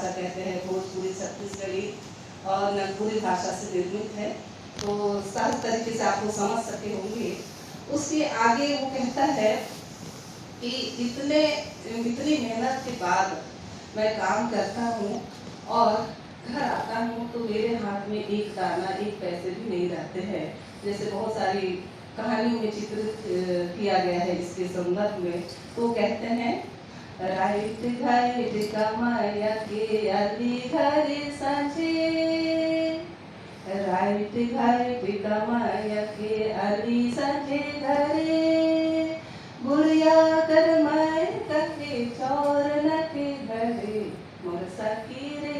भाषा कहते हैं, भोजपुरी, छत्तीसगढ़ी और नागपुरी भाषा से निर्मित है, तो सहज तरीके से आप वो समझ सके होंगे। उसके आगे वो कहता है कि इतनी मेहनत के बाद मैं काम करता हूँ और घर आता हूँ तो मेरे हाथ में एक दाना, एक पैसे भी नहीं रहते हैं। जैसे बहुत सारी कहानियों में चित्रित किया गया है इसके संदर्भ में। तो कहते हैं, राइट घाइट कमाया के अली घर साझे, राइट घाइट कमाया के अली साझे घरे, बुढ़िया कर माय कके चौर न के घरे, मोर सखी रे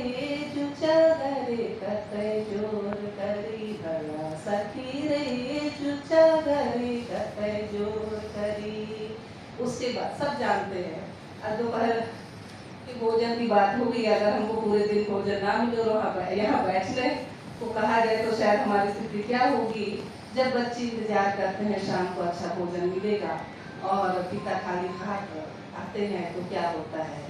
जुचा घरे कते जोर करी, भला सखी रे जुचा घरे कते जोर करी। उसके बाद सब जानते हैं, अब दोपहर के भोजन की बात होगी। अगर हमको पूरे दिन भोजन ना मिले और यहाँ बैठ ले तो कहा जाए तो शायद हमारी स्थिति क्या होगी। जब बच्चे इंतजार करते हैं शाम को अच्छा भोजन मिलेगा और पिता खाली हाथ आते हैं तो क्या होता है,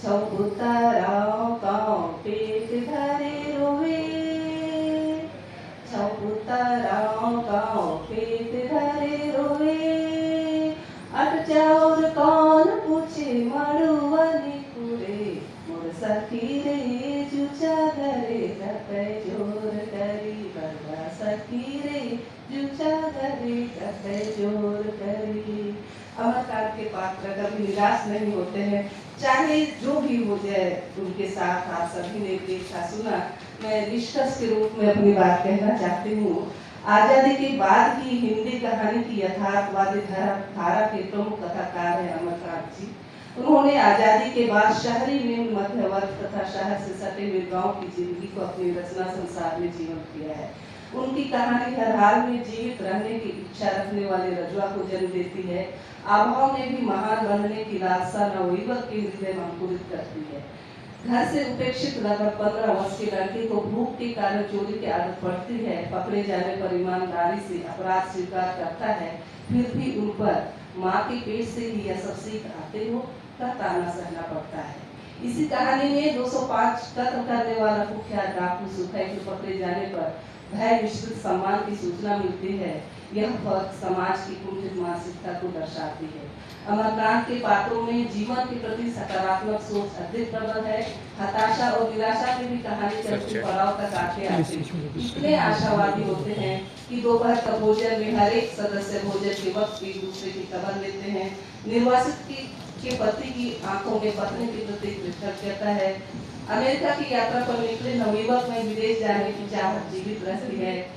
छौपुताराव गाँव पेट भरे रोवे, छौपुताराव गाँव पेट भरे रोवे, अट चाउर कौन पूछे मड़ुवनी पूरे, मोर सखी रे जुचा घरे कते जोर करी, बरवा सखी रे जुचा घरे कते जोर करी। अमरकांत के पात्र कभी निराश नहीं होते हैं, चाहे जो भी हो जाए उनके साथ। आप सभी ने देखा सुना। मैं निष्कर्ष के रूप में अपनी बात कहना चाहती हूँ। आजादी के बाद की हिंदी कहानी की यथार्थवादी धारा के प्रमुख कथाकार है अमरकांत जी। उन्होंने आजादी के बाद शहरी निम्न मध्य वर्ग तथा शहर से सटे हुए गाँव की जिंदगी को अपनी रचना संसार में जीवंत किया है। उनकी कहानी हर हाल में जीवित रहने की इच्छा रखने वाले रजुआ को जन्म देती है। अभाव में भी महान बनने की लालसा नवयुवक के हृदय में अंकुरित करती है। घर से उपेक्षित लगभग 15 वर्ष के लड़के को भूख के कारण चोरी की आदत पड़ती है। पकड़े जाने पर ईमानदारी से अपराध स्वीकार करता है, फिर भी उन पर माँ के पेट से ही यह सब सीख आते हो का ताना सहना पड़ता है। इसी कहानी में 205 कत्ल करने वाला कुख्यात डाकू सुखै के पकड़े जाने पर भय मिश्रित सम्मान की सूचना मिलती है। यह फर्क समाज की कुंठित मानसिकता को दर्शाती है। अमरकांत के पात्रों में जीवन के प्रति सकारात्मक सोच अधिक प्रबल है। हताशा और निराशा में भी कहानी के पड़ाव तक आते इतने आशावादी होते हैं कि दोपहर का भोजन में हर एक सदस्य भोजन के वक्त एक दूसरे की खबर लेते हैं। निर्वासित के पति की आंखों में पत्नी के प्रति कृतज्ञता है। अमेरिका की यात्रा पर निकले नवयुवक में विदेश जाने की चाहत जीवित रहती है।